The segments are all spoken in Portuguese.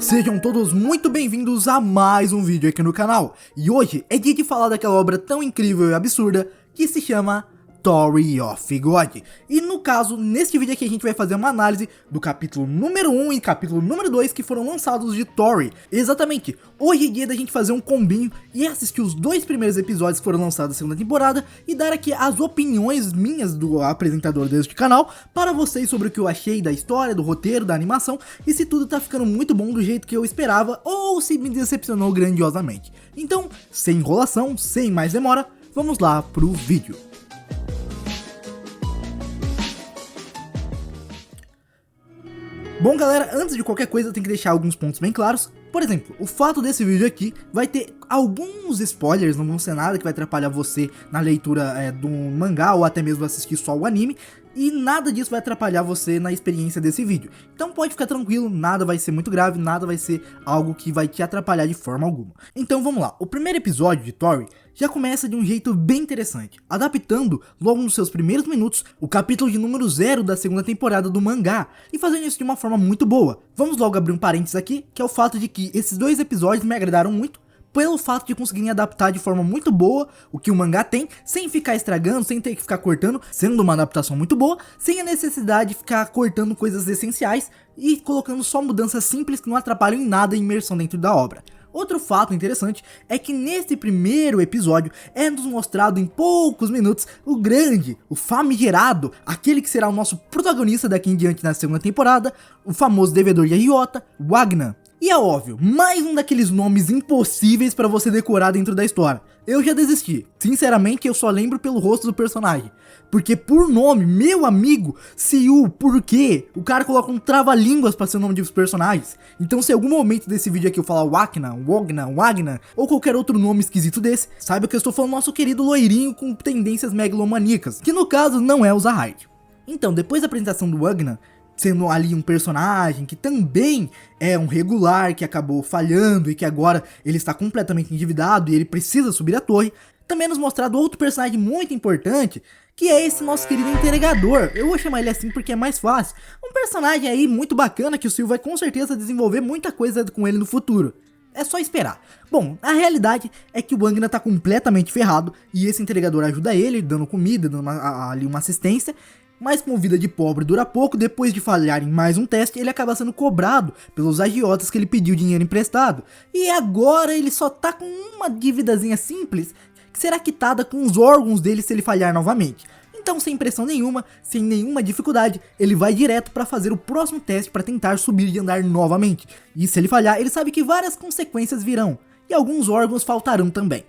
Sejam todos muito bem-vindos a mais um vídeo aqui no canal. E hoje é dia de falar daquela obra tão incrível e absurda que se chama Story of God. E no caso, neste vídeo aqui a gente vai fazer uma análise do capítulo número 1 e capítulo número 2 que foram lançados de Tori. Exatamente, hoje é dia da gente fazer um combinho e assistir os dois primeiros episódios que foram lançados da segunda temporada e dar aqui as opiniões minhas do apresentador deste canal para vocês sobre o que eu achei da história, do roteiro, da animação e se tudo tá ficando muito bom do jeito que eu esperava ou se me decepcionou grandiosamente. Então, sem enrolação, sem mais demora, vamos lá pro vídeo. Bom galera, antes de qualquer coisa eu tenho que deixar alguns pontos bem claros. Por exemplo, o fato desse vídeo aqui vai ter alguns spoilers, não vão ser nada que vai atrapalhar você na leitura do mangá ou até mesmo assistir só o anime. E nada disso vai atrapalhar você na experiência desse vídeo. Então pode ficar tranquilo, nada vai ser muito grave, nada vai ser algo que vai te atrapalhar de forma alguma. Então vamos lá, o primeiro episódio de Tori já começa de um jeito bem interessante, adaptando logo nos seus primeiros minutos o capítulo de número 0 da segunda temporada do mangá, e fazendo isso de uma forma muito boa. Vamos logo abrir um parênteses aqui, que é o fato de que esses dois episódios me agradaram muito, pelo fato de conseguirem adaptar de forma muito boa o que o mangá tem, sem ficar estragando, sem ter que ficar cortando, sendo uma adaptação muito boa, sem a necessidade de ficar cortando coisas essenciais e colocando só mudanças simples que não atrapalham em nada a imersão dentro da obra. Outro fato interessante é que nesse primeiro episódio é nos mostrado em poucos minutos o grande, o famigerado, aquele que será o nosso protagonista daqui em diante na segunda temporada, o famoso devedor de agiota, Wagner. E é óbvio, mais um daqueles nomes impossíveis pra você decorar dentro da história. Eu já desisti, sinceramente eu só lembro pelo rosto do personagem. Porque por nome, meu amigo, Siu, por quê? O cara coloca um trava-línguas pra ser o nome dos personagens. Então se em algum momento desse vídeo aqui eu falar Wagner, ou qualquer outro nome esquisito desse, saiba que eu estou falando do nosso querido loirinho com tendências megalomaníacas, que no caso não é o Zahide. Então, depois da apresentação do Wagner, sendo ali um personagem que também é um regular que acabou falhando e que agora ele está completamente endividado e ele precisa subir a torre, também nos mostrado outro personagem muito importante, que é esse nosso querido entregador. Eu vou chamar ele assim porque é mais fácil. Um personagem aí muito bacana que o Silvio vai com certeza desenvolver muita coisa com ele no futuro. É só esperar. Bom, a realidade é que o Wagner tá completamente ferrado e esse entregador ajuda ele, dando comida, dando ali uma assistência. Mas como vida de pobre dura pouco, depois de falhar em mais um teste, ele acaba sendo cobrado pelos agiotas que ele pediu dinheiro emprestado. E agora ele só tá com uma dívidazinha simples, que será quitada com os órgãos dele se ele falhar novamente. Então, sem pressão nenhuma, sem nenhuma dificuldade, ele vai direto para fazer o próximo teste para tentar subir de andar novamente. E se ele falhar, ele sabe que várias consequências virão, e alguns órgãos faltarão também.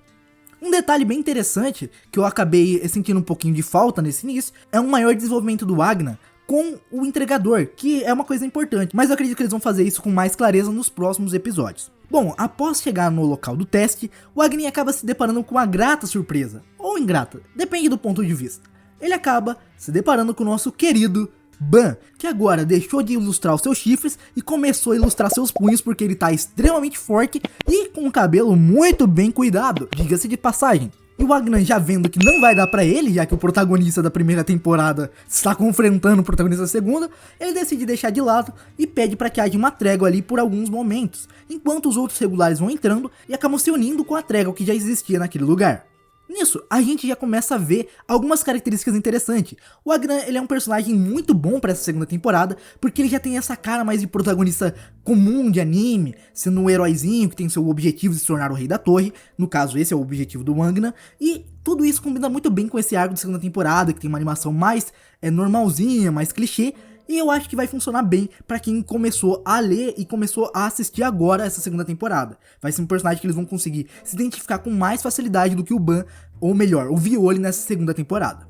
Um detalhe bem interessante, que eu acabei sentindo um pouquinho de falta nesse início, é um maior desenvolvimento do Wagner com o entregador, que é uma coisa importante, mas eu acredito que eles vão fazer isso com mais clareza nos próximos episódios. Bom, após chegar no local do teste, o Wagner acaba se deparando com uma grata surpresa, ou ingrata, depende do ponto de vista. Ele acaba se deparando com o nosso querido Ban, que agora deixou de ilustrar os seus chifres e começou a ilustrar seus punhos porque ele tá extremamente forte e com o cabelo muito bem cuidado, diga-se de passagem. E o Wagner, já vendo que não vai dar pra ele, já que o protagonista da primeira temporada está confrontando o protagonista da segunda, ele decide deixar de lado e pede pra que haja uma trégua ali por alguns momentos, enquanto os outros regulares vão entrando e acabam se unindo com a trégua que já existia naquele lugar. Nisso, a gente já começa a ver algumas características interessantes. O Wagner, ele é um personagem muito bom para essa segunda temporada, porque ele já tem essa cara mais de protagonista comum de anime, sendo um heróizinho que tem seu objetivo de se tornar o rei da torre, no caso esse é o objetivo do Wagner, e tudo isso combina muito bem com esse arco de segunda temporada, que tem uma animação mais normalzinha, mais clichê, e eu acho que vai funcionar bem pra quem começou a ler e começou a assistir agora essa segunda temporada. Vai ser um personagem que eles vão conseguir se identificar com mais facilidade do que o Ban, ou melhor, o Violi nessa segunda temporada.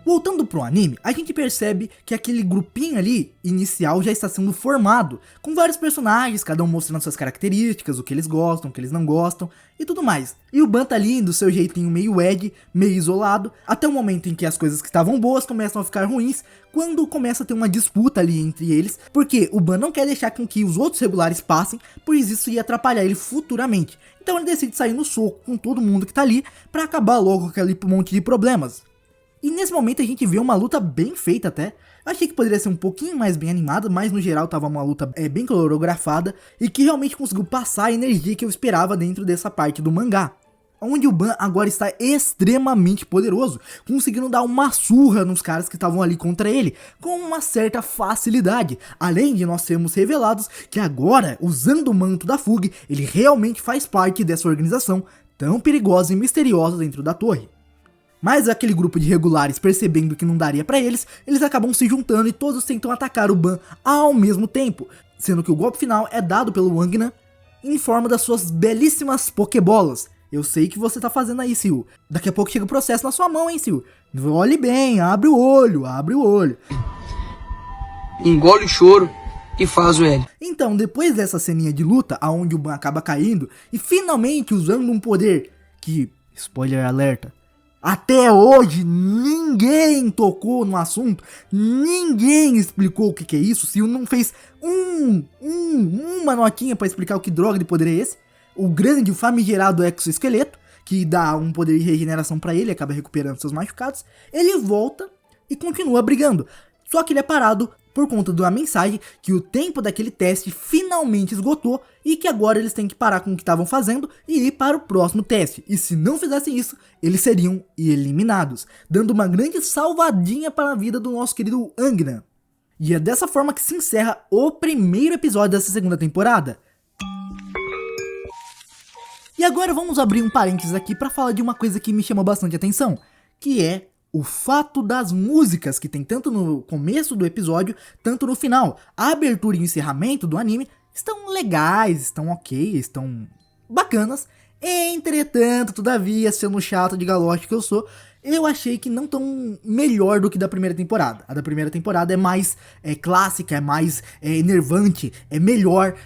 Voltando pro anime, a gente percebe que aquele grupinho ali, inicial, já está sendo formado, com vários personagens, cada um mostrando suas características, o que eles gostam, o que eles não gostam, e tudo mais. E o Ban tá ali do seu jeitinho meio Ed, meio isolado, até o momento em que as coisas que estavam boas começam a ficar ruins, quando começa a ter uma disputa ali entre eles, porque o Ban não quer deixar com que os outros regulares passem, pois isso ia atrapalhar ele futuramente. Então ele decide sair no soco com todo mundo que tá ali, pra acabar logo com aquele monte de problemas. E nesse momento a gente vê uma luta bem feita até, Eu achei que poderia ser um pouquinho mais bem animada, mas no geral tava uma luta bem coreografada e que realmente conseguiu passar a energia que eu esperava dentro dessa parte do mangá. Onde o Ban agora está extremamente poderoso, conseguindo dar uma surra nos caras que estavam ali contra ele, com uma certa facilidade. Além de nós sermos revelados que agora, usando o manto da Fug, ele realmente faz parte dessa organização tão perigosa e misteriosa dentro da torre. Mas aquele grupo de regulares, percebendo que não daria pra eles acabam se juntando e todos tentam atacar o Ban ao mesmo tempo, sendo que o golpe final é dado pelo Wangna em forma das suas belíssimas Pokébolas. Eu sei que você tá fazendo aí, Sil. Daqui a pouco chega o processo na sua mão, hein, Sil. Olhe bem, abre o olho, abre o olho. Engole o choro e faz o L. Então, depois dessa ceninha de luta, aonde o Ban acaba caindo e finalmente usando um poder que, spoiler alerta, até hoje ninguém tocou no assunto, ninguém explicou o que é isso, Sil não fez uma notinha pra explicar o que droga de poder é esse. O grande, o famigerado exoesqueleto, que dá um poder de regeneração pra ele, acaba recuperando seus machucados, ele volta e continua brigando. Só que ele é parado por conta de uma mensagem que o tempo daquele teste finalmente esgotou e que agora eles têm que parar com o que estavam fazendo e ir para o próximo teste. E se não fizessem isso, eles seriam eliminados, dando uma grande salvadinha para a vida do nosso querido Wangna. E é dessa forma que se encerra o primeiro episódio dessa segunda temporada. E agora vamos abrir um parênteses aqui para falar de uma coisa que me chamou bastante atenção, que é o fato das músicas que tem tanto no começo do episódio, tanto no final. A abertura e o encerramento do anime estão legais, estão ok, estão bacanas. Entretanto, todavia, sendo chato de galote que eu sou, eu achei que não tão melhor do que da primeira temporada. A da primeira temporada é mais clássica, é mais enervante, é melhor,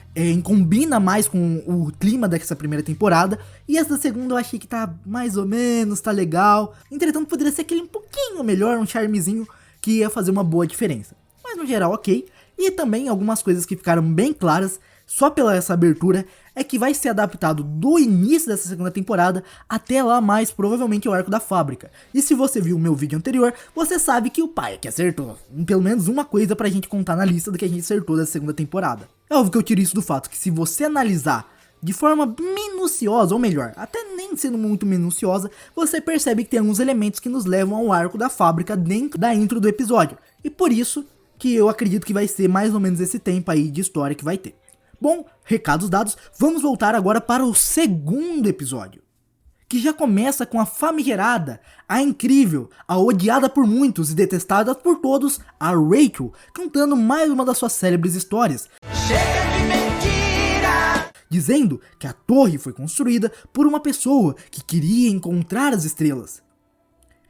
combina mais com o clima dessa primeira temporada. E essa da segunda eu achei que tá mais ou menos, tá legal. Entretanto, poderia ser aquele um pouquinho melhor, um charmezinho que ia fazer uma boa diferença. Mas no geral, ok. E também algumas coisas que ficaram bem claras só pela essa abertura é que vai ser adaptado do início dessa segunda temporada até lá mais provavelmente o arco da fábrica. E se você viu o meu vídeo anterior, você sabe que o pai que acertou pelo menos uma coisa pra gente contar na lista do que a gente acertou dessa segunda temporada. É óbvio que eu tiro isso do fato que se você analisar de forma minuciosa, ou melhor, até nem sendo muito minuciosa, você percebe que tem alguns elementos que nos levam ao arco da fábrica dentro da intro do episódio. E por isso que eu acredito que vai ser mais ou menos esse tempo aí de história que vai ter. Bom, recados dados, vamos voltar agora para o segundo episódio, que já começa com a famigerada, a incrível, a odiada por muitos e detestada por todos, a Rachel, cantando mais uma das suas célebres histórias. Chega de mentira! Dizendo que a torre foi construída por uma pessoa que queria encontrar as estrelas.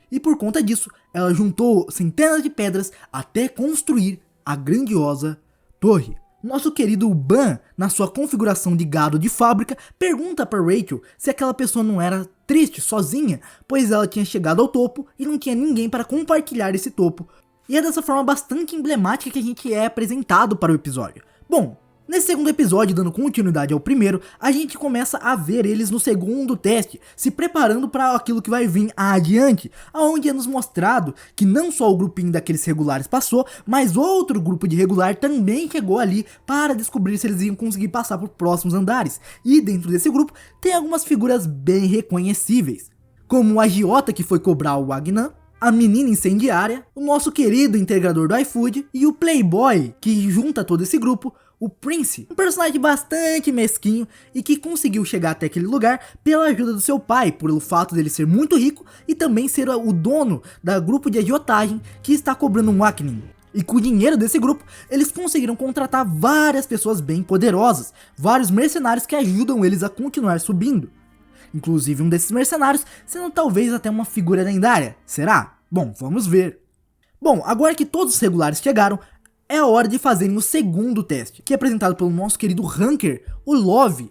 E por conta disso, ela juntou centenas de pedras até construir a grandiosa torre. Nosso querido Ban, na sua configuração de gado de fábrica, pergunta para Rachel se aquela pessoa não era triste, sozinha, pois ela tinha chegado ao topo e não tinha ninguém para compartilhar esse topo. E é dessa forma bastante emblemática que a gente é apresentado para o episódio. Bom, nesse segundo episódio, dando continuidade ao primeiro, a gente começa a ver eles no segundo teste, se preparando para aquilo que vai vir adiante, onde é nos mostrado que não só o grupinho daqueles regulares passou, mas outro grupo de regular também chegou ali para descobrir se eles iam conseguir passar por próximos andares. E dentro desse grupo tem algumas figuras bem reconhecíveis, como o agiota que foi cobrar o Wagner, a menina incendiária, o nosso querido integrador do iFood e o playboy que junta todo esse grupo, o Prince, um personagem bastante mesquinho e que conseguiu chegar até aquele lugar pela ajuda do seu pai, pelo fato dele ser muito rico e também ser o dono da grupo de agiotagem que está cobrando um Wacning. E com o dinheiro desse grupo, eles conseguiram contratar várias pessoas bem poderosas, vários mercenários que ajudam eles a continuar subindo. Inclusive um desses mercenários sendo talvez até uma figura lendária, será? Bom, vamos ver. Bom, agora que todos os regulares chegaram, é a hora de fazerem o segundo teste, que é apresentado pelo nosso querido Ranker, o Love,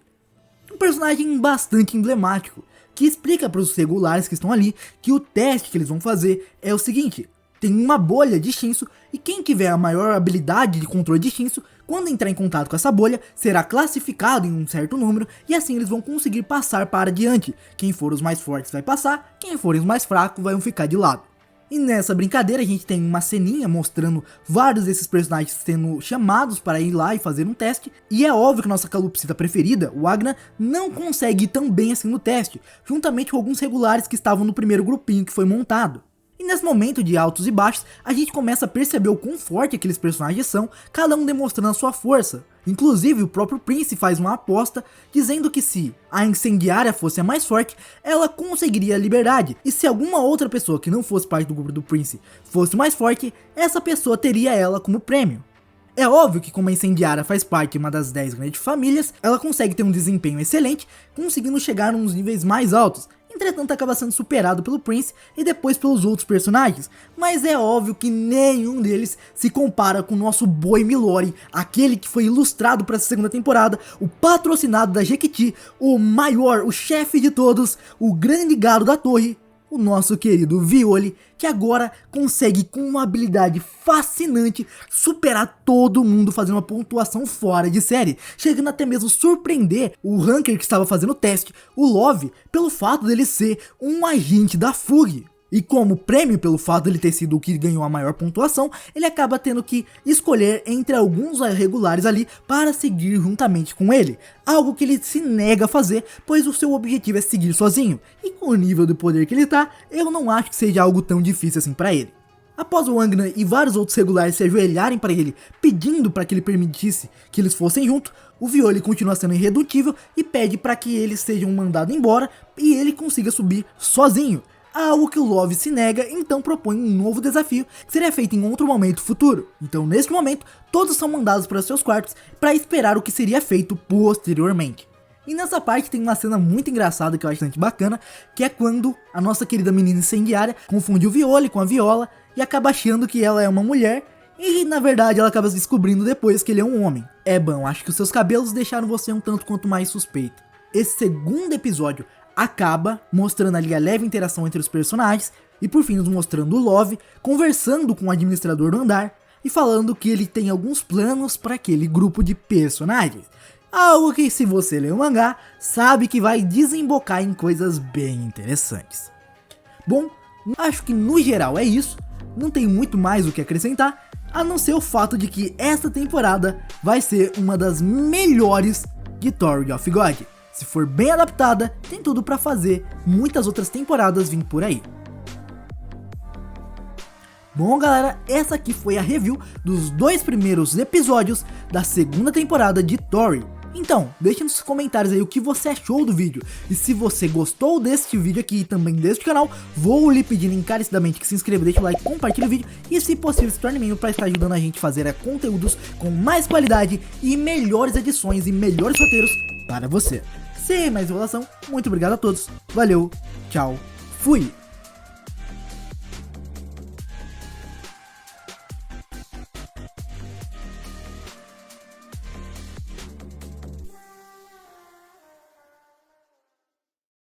um personagem bastante emblemático, que explica para os regulares que estão ali que o teste que eles vão fazer é o seguinte: tem uma bolha de Shinsu e quem tiver a maior habilidade de controle de Shinsu, quando entrar em contato com essa bolha, será classificado em um certo número e assim eles vão conseguir passar para adiante. Quem for os mais fortes vai passar, quem for os mais fracos vão ficar de lado. E nessa brincadeira a gente tem uma ceninha mostrando vários desses personagens sendo chamados para ir lá e fazer um teste. E é óbvio que nossa calopsita preferida, o Agna, não consegue ir tão bem assim no teste, juntamente com alguns regulares que estavam no primeiro grupinho que foi montado. E nesse momento de altos e baixos, a gente começa a perceber o quão forte aqueles personagens são, cada um demonstrando a sua força. Inclusive o próprio Prince faz uma aposta dizendo que se a incendiária fosse a mais forte, ela conseguiria a liberdade, e se alguma outra pessoa que não fosse parte do grupo do Prince fosse mais forte, essa pessoa teria ela como prêmio. É óbvio que como a incendiária faz parte de uma das 10 grandes famílias, ela consegue ter um desempenho excelente, conseguindo chegar nos níveis mais altos. Entretanto acaba sendo superado pelo Prince e depois pelos outros personagens, mas é óbvio que nenhum deles se compara com o nosso Boi Milori, aquele que foi ilustrado para essa segunda temporada, o patrocinado da Jequiti, o maior, o chefe de todos, o grande gado da torre, o nosso querido Violi, que agora consegue com uma habilidade fascinante superar todo mundo fazendo uma pontuação fora de série, chegando até mesmo surpreender o ranker que estava fazendo o teste, o Love, pelo fato dele ser um agente da FURG. E como prêmio pelo fato dele ter sido o que ganhou a maior pontuação, ele acaba tendo que escolher entre alguns regulares ali para seguir juntamente com ele. Algo que ele se nega a fazer, pois o seu objetivo é seguir sozinho. E com o nível de poder que ele tá, eu não acho que seja algo tão difícil assim para ele. Após o Agna e vários outros regulares se ajoelharem para ele, pedindo para que ele permitisse que eles fossem juntos, o Violi continua sendo irredutível e pede para que eles sejam mandados embora e ele consiga subir sozinho. Algo que o Love se nega, então propõe um novo desafio que seria feito em outro momento futuro. Então neste momento, todos são mandados para seus quartos para esperar o que seria feito posteriormente. E nessa parte tem uma cena muito engraçada que eu acho bastante bacana, que é quando a nossa querida menina incendiária confunde o Violi com a Viola e acaba achando que ela é uma mulher, e na verdade ela acaba descobrindo depois que ele é um homem. É bom, acho que os seus cabelos deixaram você um tanto quanto mais suspeito. Esse segundo episódio acaba mostrando ali a leve interação entre os personagens e por fim nos mostrando o Love conversando com o administrador do andar e falando que ele tem alguns planos para aquele grupo de personagens. Algo que se você ler o mangá, sabe que vai desembocar em coisas bem interessantes. Bom, acho que no geral é isso, não tem muito mais o que acrescentar, a não ser o fato de que essa temporada vai ser uma das melhores de Story of God. Se for bem adaptada, tem tudo pra fazer muitas outras temporadas vindo por aí. Bom galera, essa aqui foi a review dos 2 primeiros episódios da segunda temporada de Tori. Então, deixe nos comentários aí o que você achou do vídeo. E se você gostou deste vídeo aqui e também deste canal, vou lhe pedir encarecidamente que se inscreva, deixe o like, compartilhe o vídeo e se possível se torne membro para estar ajudando a gente a fazer conteúdos com mais qualidade e melhores edições e melhores roteiros para você. Sem mais enrolação, muito obrigado a todos, valeu, tchau, fui!